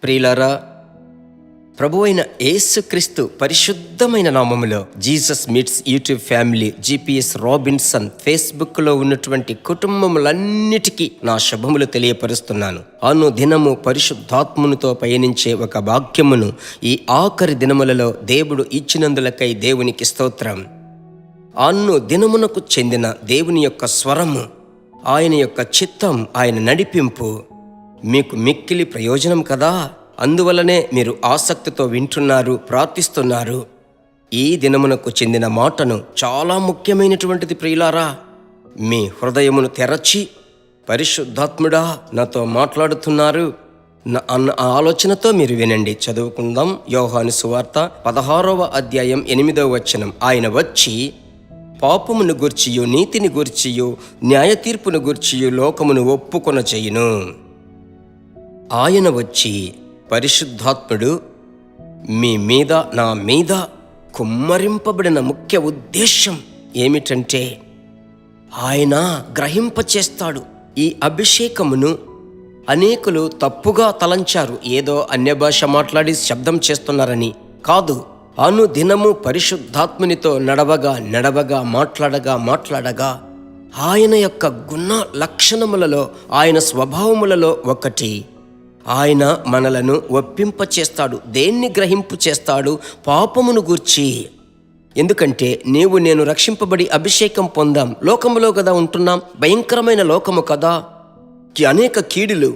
ప్రియులారా, ప్రభువైన యేసుక్రీస్తు పరిశుద్ధమైన నామములో Jesus meets YouTube family, GPS Robinson ఫేస్బుక్లో ఉన్నటువంటి కుటుంబములన్నిటికీ నా శుభములు తెలియపరుస్తున్నాను. అనుదినము పరిశుద్ధాత్మనుతో పయనించే ఒక వాక్యమును ఈ ఆఖరి దినములలో దేవుడు ఇచ్చినందులకై దేవునికి స్తోత్రం. అనుదినమునకు చెందిన దేవుని యొక్క స్వరము, ఆయన యొక్క చిత్తం, ఆయన నడిపింపు మీకు మిక్కిలి ప్రయోజనం కదా. అందువలనే మీరు ఆసక్తితో వింటున్నారు, ప్రార్థిస్తున్నారు. ఈ దినమునకు చెందిన మాటను చాలా ముఖ్యమైనటువంటిది ప్రియులారా. మీ హృదయమును తెరచి పరిశుద్ధాత్ముడా నాతో మాట్లాడుతున్నారు అన్న ఆలోచనతో మీరు వినండి. చదువుకుందాం. యోహాను సువార్త 16వ అధ్యాయం 8వ వచనం. ఆయన వచ్చి పాపమును గూర్చియు నీతిని గూర్చియు న్యాయ తీర్పును గూర్చియు లోకమును ఒప్పుకొన చేయును. ఆయన వచ్చి, పరిశుద్ధాత్ముడు మీ మీద, నా మీద కుమ్మరింపబడిన ముఖ్య ఉద్దేశం ఏమిటంటే ఆయన గ్రహింపచేస్తాడు. ఈ అభిషేకమును అనేకులు తప్పుగా తలంచారు. ఏదో అన్యభాష మాట్లాడి శబ్దం చేస్తున్నారని కాదు. అనుదినము పరిశుద్ధాత్మునితో నడవగా మాట్లాడగా ఆయన యొక్క గుణ లక్షణములలో, ఆయన స్వభావములలో ఒకటి, ఆయన మనలను ఒప్పింపచేస్తాడు. దేన్ని గ్రహింపు చేస్తాడు? పాపమును గూర్చి. ఎందుకంటే నేను రక్షింపబడి అభిషేకం పొందాం. లోకములో కదా ఉంటున్నాం, భయంకరమైన లోకము కదా, అనేక కీడులు,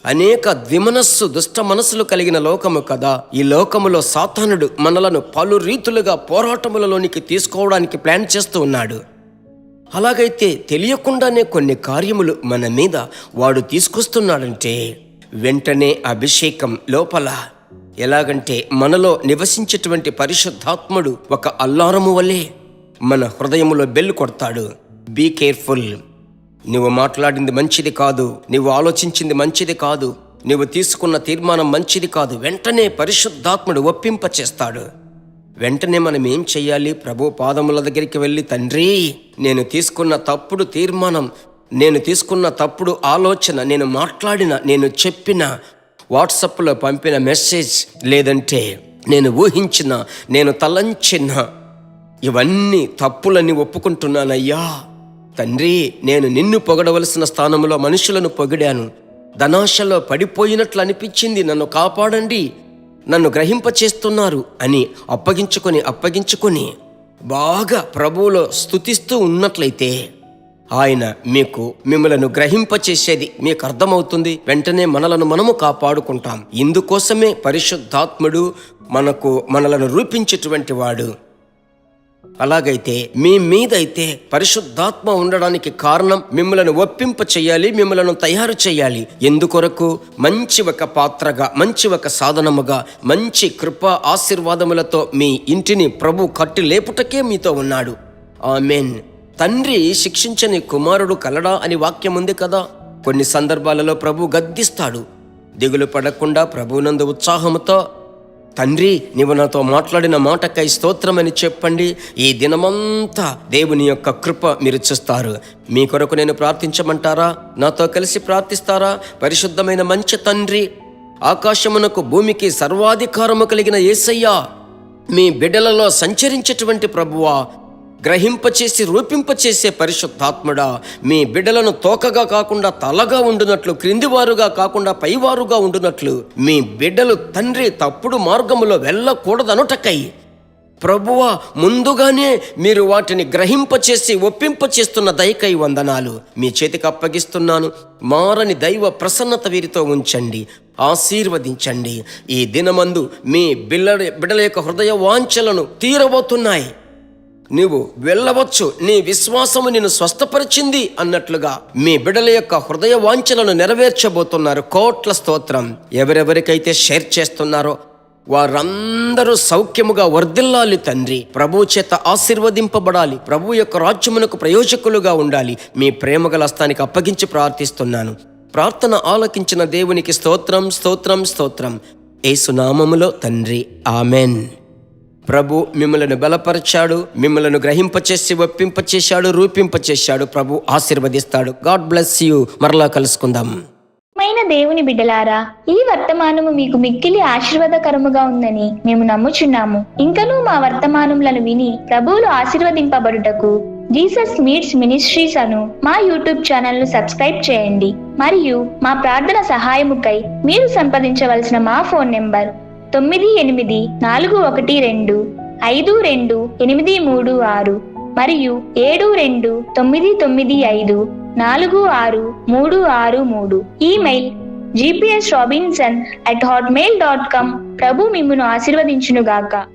అనేక ద్విమనస్సు, దుష్ట మనస్సులు కలిగిన లోకము కదా. ఈ లోకములో సాతానుడు మనలను పలు రీతులుగా పోరాటములలోనికి తీసుకోవడానికి ప్లాన్ చేస్తూ ఉన్నాడు. అలాగైతే తెలియకుండానే కొన్ని కార్యములు మన మీద వాడు తీసుకొస్తున్నాడంటే వెంటనే అభిషేకం లోపల, ఎలాగంటే మనలో నివసించేటువంటి పరిశుద్ధాత్ముడు ఒక అల్లారము వలె మన హృదయములో బెల్లు కొడతాడు. Be careful. నువ్వు మాట్లాడింది మంచిది కాదు, నువ్వు ఆలోచించింది మంచిది కాదు, నువ్వు తీసుకున్న తీర్మానం మంచిది కాదు. వెంటనే పరిశుద్ధాత్ముడు ఒప్పింపచేస్తాడు. వెంటనే మనం ఏం చెయ్యాలి? ప్రభు పాదముల దగ్గరికి వెళ్ళి, తండ్రి, నేను తీసుకున్న తప్పుడు తీర్మానం, నేను తీసుకున్న తప్పుడు ఆలోచన, నేను మాట్లాడిన, నేను చెప్పిన, వాట్సాప్లో పంపిన మెసేజ్, లేదంటే నేను ఊహించిన, నేను తలంచిన ఇవన్నీ తప్పులని ఒప్పుకుంటున్నానయ్యా. తండ్రి, నేను నిన్ను పొగడవలసిన స్థానంలో మనుషులను పొగిడాను. ధనాశలో పడిపోయినట్లు అనిపించింది. నన్ను కాపాడండి, నన్ను గ్రహింపచేస్తున్నారు అని అప్పగించుకొని బాగా ప్రభువులో స్తుతిస్తూ ఉన్నట్లయితే ఆయన మిమ్మలను గ్రహింపచేసేది మీకు అర్థమవుతుంది. వెంటనే మనము కాపాడుకుంటాం. ఇందుకోసమే పరిశుద్ధాత్ముడు మనలను రూపించేటువంటి వాడు. అలాగైతే మీ మీదైతే పరిశుద్ధాత్మ ఉండడానికి కారణం మిమ్మలను ఒప్పింప చేయాలి, మిమ్మలను తయారు చేయాలి. ఎందుకొరకు? మంచి ఒక పాత్రగా, మంచి ఒక సాధనముగా, మంచి కృప ఆశీర్వాదములతో మీ ఇంటిని ప్రభు కట్టి లేపుటకే మీతో ఉన్నాడు. ఆమేన్. తండ్రి శిక్షించని కుమారుడు కలడా అని వాక్యం ఉంది కదా. కొన్ని సందర్భాలలో ప్రభు గద్దిస్తాడు. దిగులు పడకుండా ప్రభునందు ఉత్సాహముతో, తండ్రి, నీవు నాతో మాట్లాడిన మాటకై స్తోత్రమని చెప్పండి. ఈ దినమంతా దేవుని యొక్క కృప మీరు చూస్తారు. మీ కొరకు నేను ప్రార్థించమంటారా? నాతో కలిసి ప్రార్థిస్తారా? పరిశుద్ధమైన మంచి తండ్రి, ఆకాశమునకు భూమికి సర్వాధికారము కలిగిన యేసయ్యా, మీ బిడ్డలలో సంచరించేటువంటి ప్రభువా, గ్రహింపచేసి రూపింపచేసే పరిశుద్ధాత్ముడా, మీ బిడ్డలను తోకగా కాకుండా తలగా ఉండునట్లు, క్రిందివారుగా కాకుండా పైవారుగా ఉండునట్లు, మీ బిడ్డలు తండ్రి తప్పుడు మార్గములో వెళ్ళకూడదనుటకై ప్రభువా ముందుగానే మీరు వాటిని గ్రహింపచేసి ఒప్పింపచేస్తున్న దయకై వందనాలు. మీ చేతికి అప్పగిస్తున్నాను. మారని దైవ ప్రసన్నత వీరితో ఉంచండి, ఆశీర్వదించండి. ఈ దినమందు మీ బిడ్డల యొక్క హృదయ వాంఛలను తీరబోతున్నాయి. నీవు వెళ్ళవచ్చు, నీ విశ్వాసము నిన్ను స్వస్థపరిచింది అన్నట్లుగా మీ బిడ్డల యొక్క హృదయ వాంఛలను నెరవేర్చబోతున్నారు. కోట్ల స్తోత్రం. ఎవరెవరికైతే షేర్ చేస్తున్నారో వారందరూ సౌఖ్యముగా వర్ధిల్లాలి తండ్రి. ప్రభు చేత ఆశీర్వదింపబడాలి. ప్రభు యొక్క రాజ్యమునకు ప్రయోజకులుగా ఉండాలి. మీ ప్రేమగల హస్తానికి అప్పగించి ప్రార్థిస్తున్నాను. ప్రార్థన ఆలకించిన దేవునికి స్తోత్రం, స్తోత్రం, స్తోత్రం. యేసు నామములో తండ్రి, ఆమెన్. ప్రభు మిమ్మలను బలపరిచాడు, మిమ్మలను గ్రహింపచేసి ఒప్పింపచేశాడు, రూపింపచేశాడు. ప్రభు ఆశీర్వదిస్తాడు. God bless you. మరలా కలుసుకుందాం. ప్రియమైన దేవుని బిడ్డలారా, ఈ వర్తమానము మీకు మిక్కిలి ఆశీర్వాదకరముగా ఉందని మేము నమ్ముచున్నాము. ఇంకనూ మా వర్తమానములను విని ప్రభువులు ఆశీర్వదింపబడుటకు జీసస్ మీట్స్ మినిస్ట్రీస్ అను మా యూట్యూబ్ ఛానల్ ను సబ్స్క్రైబ్ చేయండి. మరియు మా ప్రార్థన సహాయముకై మీరు సంప్రదించవలసిన మా ఫోన్ నెంబర్ 9841425236 మరియు 7299546363. Email gpsrobinson@hotmail.com. ప్రభు మిమ్మును ఆశీర్వదించునుగాక.